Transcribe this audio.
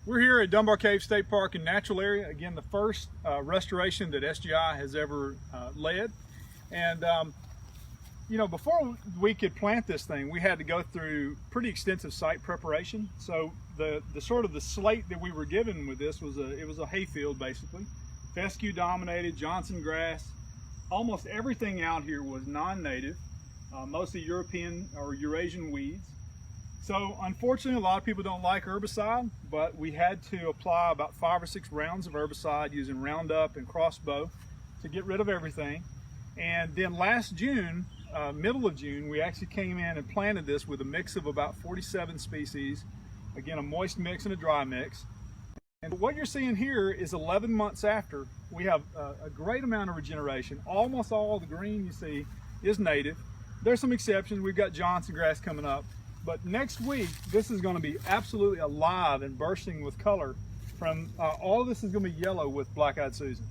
We're here at Dunbar Cave State Park and Natural Area. Again, the first restoration that SGI has ever led. And you know, before we could plant this thing, we had to go through pretty extensive site preparation. So the sort of the slate that we were given with this was a hayfield basically, fescue dominated, Johnson grass. Almost everything out here was non-native, mostly European or Eurasian weeds. So unfortunately, a lot of people don't like herbicide, but we had to apply about 5 or 6 rounds of herbicide using Roundup and Crossbow to get rid of everything. And then last June, middle of June, we actually came in and planted this with a mix of about 47 species. Again, a moist mix and a dry mix. And what you're seeing here is 11 months after. We have a great amount of regeneration. Almost all the green you see is native. There's some exceptions. We've got Johnson grass coming up. But next week, this is going to be absolutely alive and bursting with color. From all of this is going to be yellow with black-eyed Susan.